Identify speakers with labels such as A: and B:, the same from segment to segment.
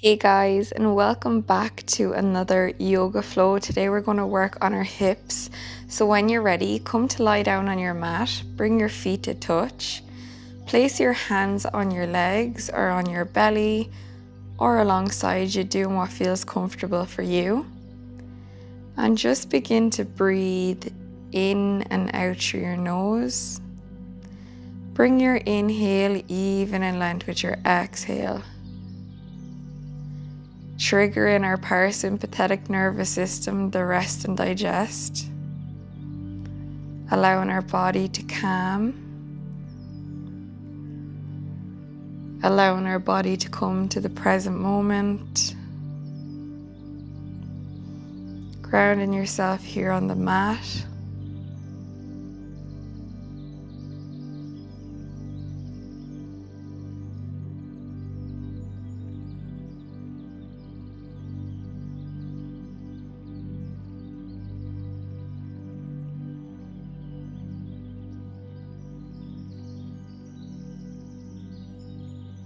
A: Hey guys, and welcome back to another yoga flow. Today we're going to work on our hips. So when you're ready, come to lie down on your mat, bring your feet to touch, place your hands on your legs or on your belly or alongside you, doing what feels comfortable for you. And just begin to breathe in and out through your nose. Bring your inhale even in length with your exhale. Trigger in our parasympathetic nervous system, the rest and digest, allowing our body to calm, allowing our body to come to the present moment, grounding yourself here on the mat.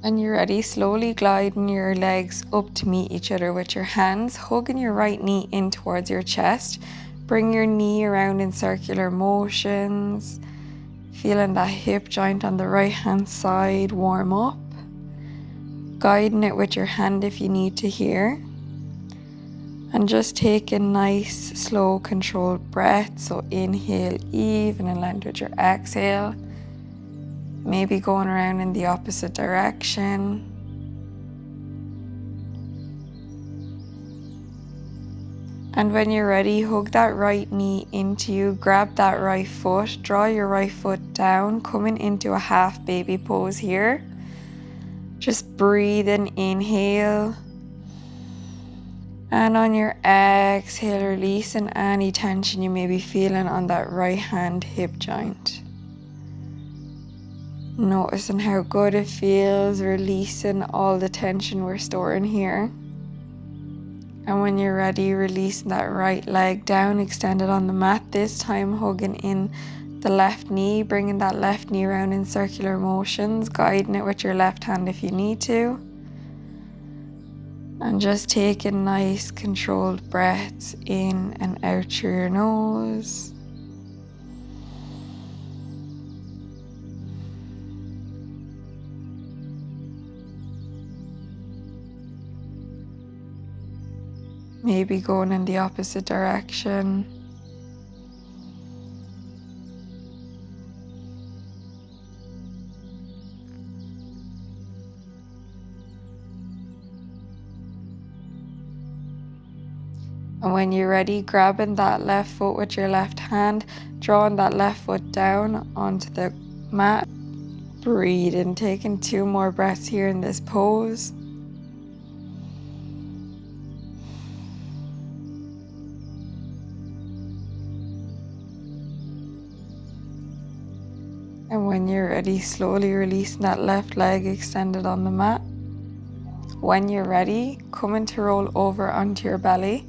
A: When you're ready, slowly gliding your legs up to meet each other with your hands, hugging your right knee in towards your chest. Bring your knee around in circular motions, feeling that hip joint on the right hand side warm up, guiding it with your hand if you need to here. And just take a nice, slow, controlled breath. So inhale even and length with your exhale. Maybe going around in the opposite direction. And when you're ready, hug that right knee into you, grab that right foot, draw your right foot down, coming into a half baby pose here. Just breathe and inhale. And on your exhale, releasing any tension you may be feeling on that right hand hip joint. Noticing how good it feels, releasing all the tension we're storing here. And when you're ready, releasing that right leg down, extended on the mat, this time hugging in the left knee, bringing that left knee around in circular motions, guiding it with your left hand if you need to. And just taking nice controlled breaths in and out through your nose. Maybe going in the opposite direction. And when you're ready, grabbing that left foot with your left hand, drawing that left foot down onto the mat. Breathe and taking 2 more breaths here in this pose. And when you're ready, slowly releasing that left leg extended on the mat. When you're ready, coming to roll over onto your belly,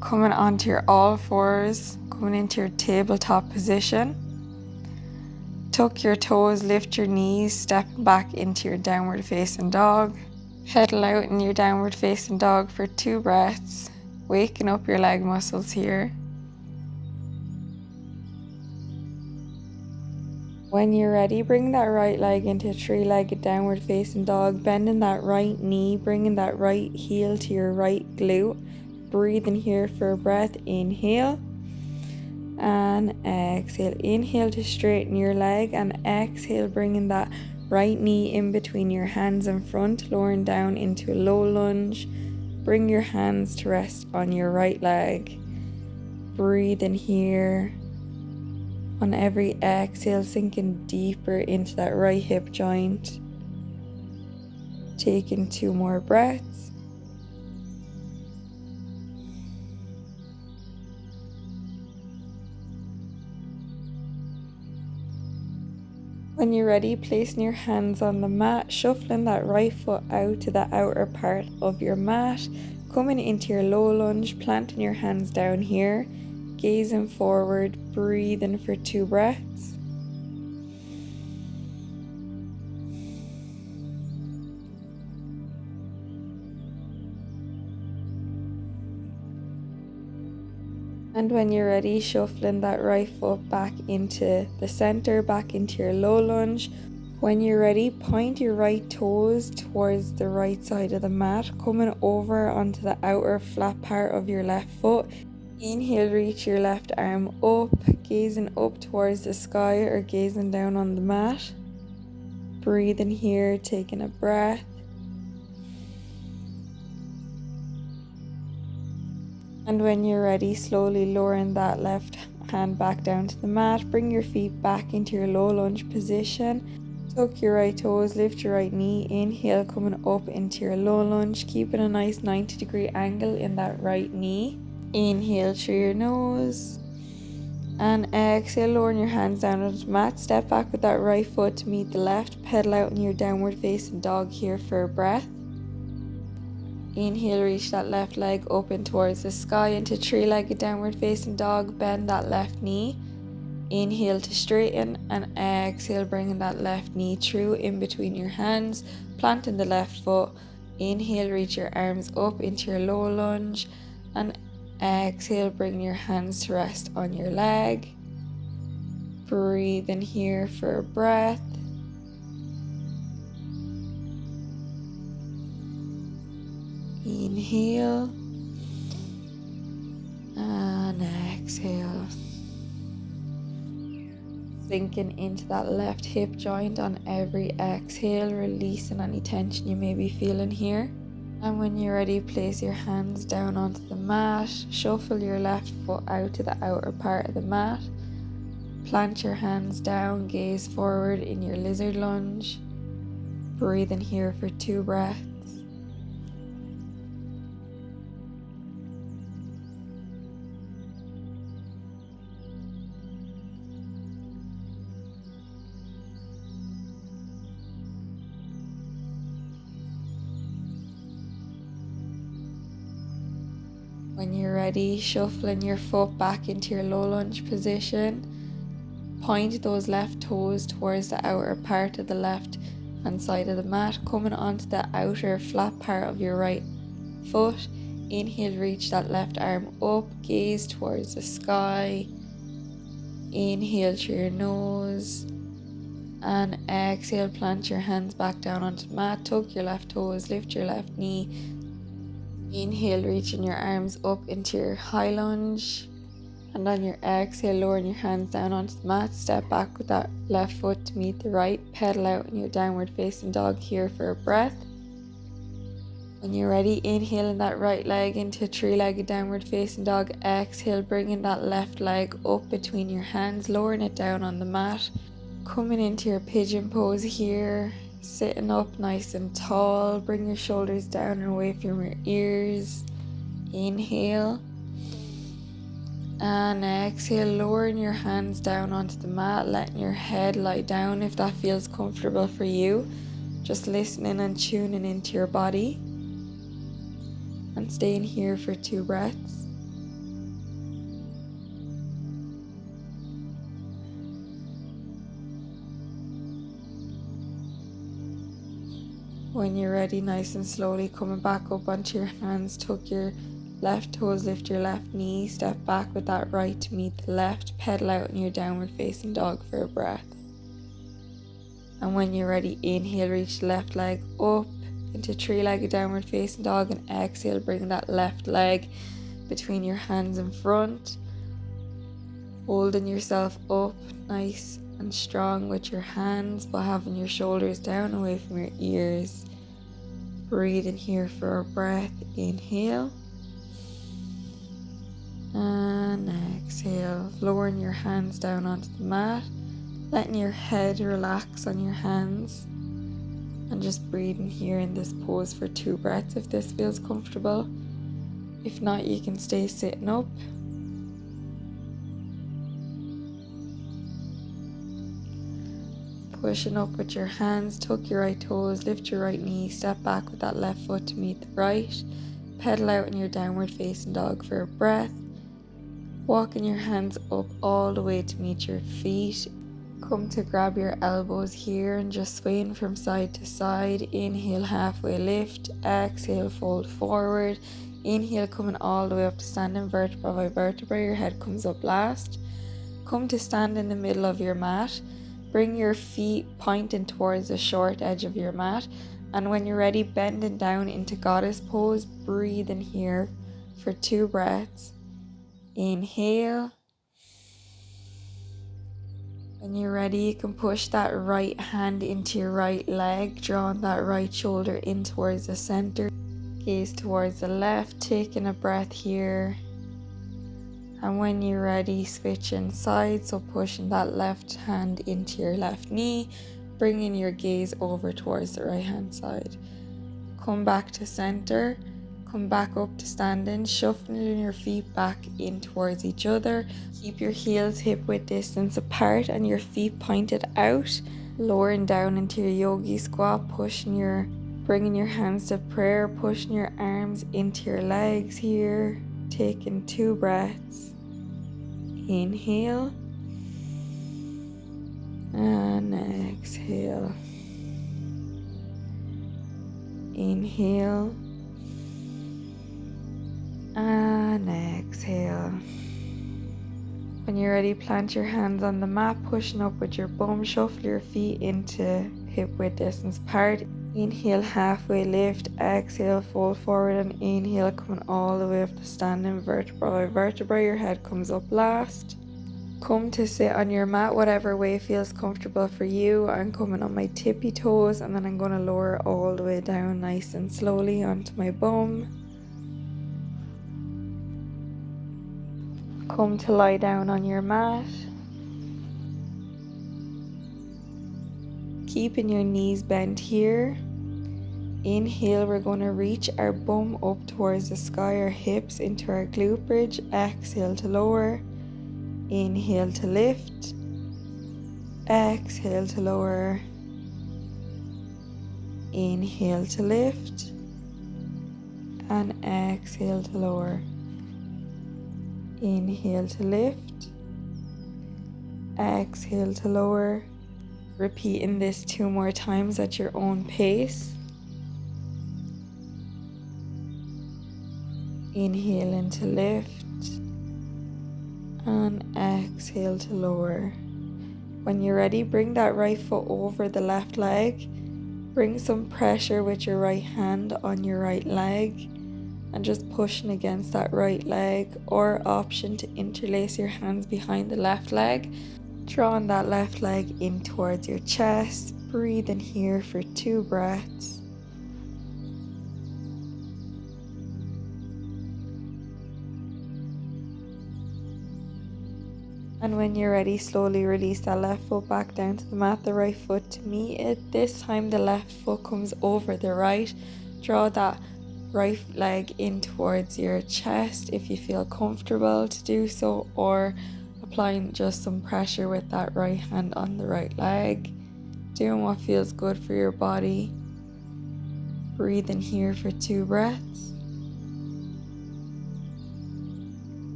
A: coming onto your all fours, coming into your tabletop position. Tuck your toes, lift your knees, stepping back into your downward facing dog. Pedal out in your downward facing dog for 2 breaths, waking up your leg muscles here. When you're ready, bring that right leg into a 3-legged downward facing dog, bending that right knee, bringing that right heel to your right glute. Breathing here for a breath, inhale and exhale. Inhale to straighten your leg and exhale, bringing that right knee in between your hands in front, lowering down into a low lunge. Bring your hands to rest on your right leg. Breathe in here. On every exhale, sinking deeper into that right hip joint. Taking 2 more breaths. When you're ready, placing your hands on the mat, shuffling that right foot out to the outer part of your mat, coming into your low lunge, planting your hands down here, gazing forward, breathing for 2 breaths. And when you're ready, shuffling that right foot back into the center, back into your low lunge. When you're ready, point your right toes towards the right side of the mat, coming over onto the outer flat part of your left foot. Inhale, reach your left arm up, gazing up towards the sky or gazing down on the mat. Breathing here, taking a breath. And when you're ready, slowly lowering that left hand back down to the mat. Bring your feet back into your low lunge position. Tuck your right toes, lift your right knee. Inhale, coming up into your low lunge, keeping a nice 90-degree angle in that right knee. Inhale through your nose. And exhale, lowering your hands down onto the mat. Step back with that right foot to meet the left. Pedal out in your downward facing dog here for a breath. Inhale, reach that left leg up and towards the sky into three-legged downward facing dog. Bend that left knee. Inhale to straighten, and exhale, bringing that left knee through in between your hands, planting the left foot. Inhale, reach your arms up into your low lunge, and exhale, bring your hands to rest on your leg. Breathe in here for a breath. Inhale and exhale. Sinking into that left hip joint on every exhale, releasing any tension you may be feeling here. And when you're ready, place your hands down onto the mat. Shuffle your left foot out to the outer part of the mat. Plant your hands down, gaze forward in your lizard lunge. Breathe in here for 2 breaths. When you're ready, shuffling your foot back into your low lunge position. Point those left toes towards the outer part of the left hand side of the mat, coming onto the outer flat part of your right foot. Inhale, reach that left arm up, gaze towards the sky. Inhale through your nose. And exhale, plant your hands back down onto the mat, tuck your left toes, lift your left knee. Inhale, reaching your arms up into your high lunge. And on your exhale, lowering your hands down onto the mat. Step back with that left foot to meet the right. Pedal out in your downward facing dog here for a breath. When you're ready, inhaling that right leg into a three-legged downward facing dog. Exhale, bringing that left leg up between your hands, lowering it down on the mat. Coming into your pigeon pose here. Sitting up nice and tall. Bring your shoulders down and away from your ears. Inhale. And exhale, lowering your hands down onto the mat, letting your head lie down if that feels comfortable for you. Just listening and tuning into your body. And staying here for 2 breaths. When you're ready, nice and slowly coming back up onto your hands, tuck your left toes, lift your left knee, step back with that right to meet the left, pedal out in your downward facing dog for a breath. And when you're ready, inhale, reach the left leg up into three-legged downward facing dog, and exhale, bring that left leg between your hands in front, holding yourself up nice and strong with your hands, but having your shoulders down away from your ears. Breathe in here for a breath. Inhale and exhale, lowering your hands down onto the mat, letting your head relax on your hands, and just breathing here in this pose for 2 breaths if this feels comfortable. If not, you can stay sitting up. Pushing up with your hands, tuck your right toes, lift your right knee, step back with that left foot to meet the right, pedal out in your downward facing dog for a breath, walking your hands up all the way to meet your feet. Come to grab your elbows here and just swaying from side to side. Inhale, halfway lift, exhale, fold forward. Inhale, coming all the way up to standing vertebra by vertebra. Your head comes up last. Come to stand in the middle of your mat. Bring your feet pointing towards the short edge of your mat. And when you're ready, bending down into goddess pose. Breathe in here for 2 breaths. Inhale. When you're ready, you can push that right hand into your right leg, drawing that right shoulder in towards the center. Gaze towards the left, taking a breath here. And when you're ready, switching sides, so pushing that left hand into your left knee, bringing your gaze over towards the right hand side. Come back to center, come back up to standing, shuffling your feet back in towards each other. Keep your heels hip width distance apart and your feet pointed out, lowering down into your yogi squat, bringing your hands to prayer, pushing your arms into your legs here, taking 2 breaths. Inhale and exhale. Inhale and exhale. When you're ready, plant your hands on the mat, pushing up with your bum, shuffle your feet into hip width distance apart. Inhale, halfway lift, exhale, fold forward, and inhale, coming all the way up to standing vertebra by vertebra. Your head comes up last. Come to sit on your mat, whatever way feels comfortable for you. I'm coming on my tippy toes, and then I'm going to lower all the way down nice and slowly onto my bum. Come to lie down on your mat. Keeping your knees bent here. Inhale, we're going to reach our bum up towards the sky, our hips into our glute bridge. Exhale to lower. Inhale to lift. Exhale to lower. Inhale to lift. And exhale to lower. Inhale to lift. Exhale to lower. Repeating this 2 more times at your own pace. Inhaling to lift and exhale to lower. When you're ready, bring that right foot over the left leg. Bring some pressure with your right hand on your right leg and just pushing against that right leg, or option to interlace your hands behind the left leg, drawing that left leg in towards your chest. Breathe in here for 2 breaths. And when you're ready, slowly release that left foot back down to the mat, the right foot to meet it. This time the left foot comes over the right. Draw that right leg in towards your chest if you feel comfortable to do so, or applying just some pressure with that right hand on the right leg. Doing what feels good for your body. Breathe in here for 2 breaths.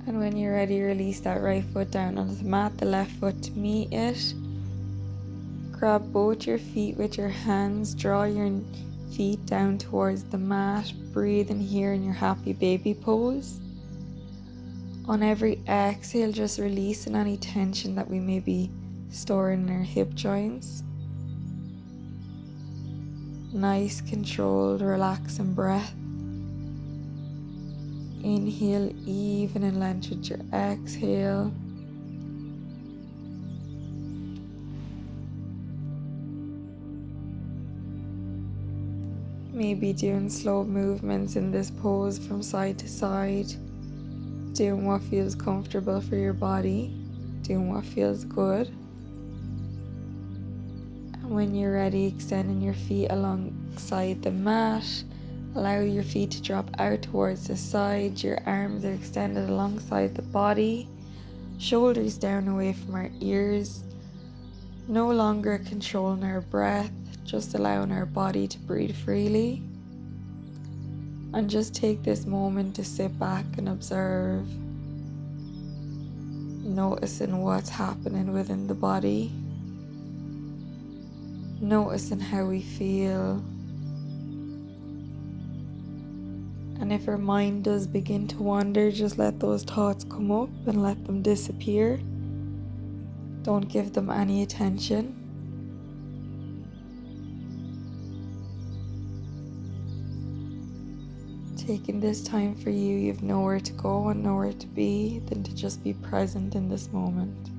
A: And when you're ready, release that right foot down onto the mat, the left foot to meet it. Grab both your feet with your hands, draw your feet down towards the mat. Breathe in here in your happy baby pose. On every exhale, just releasing any tension that we may be storing in our hip joints. Nice, controlled, relaxing breath. Inhale, even in length with your exhale. Maybe doing slow movements in this pose from side to side. Doing what feels comfortable for your body. Doing what feels good. And when you're ready, extending your feet alongside the mat. Allow your feet to drop out towards the side. Your arms are extended alongside the body. Shoulders down away from our ears. No longer controlling our breath, just allowing our body to breathe freely. And just take this moment to sit back and observe, noticing what's happening within the body, noticing how we feel. And if our mind does begin to wander, just let those thoughts come up and let them disappear. Don't give them any attention. Taking this time for you, you've nowhere to go and nowhere to be than to just be present in this moment.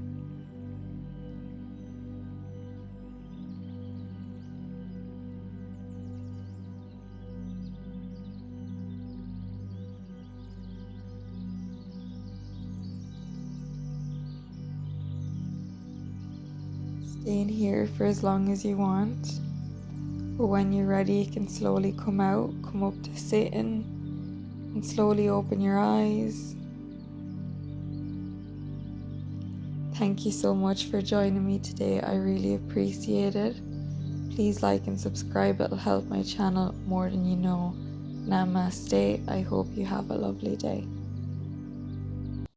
A: Staying here for as long as you want, but when you're ready, you can slowly come out, come up to sitting, and slowly open your eyes. Thank you so much for joining me today. I really appreciate it. Please like and subscribe. It'll help my channel more than you know. Namaste. I hope you have a lovely day.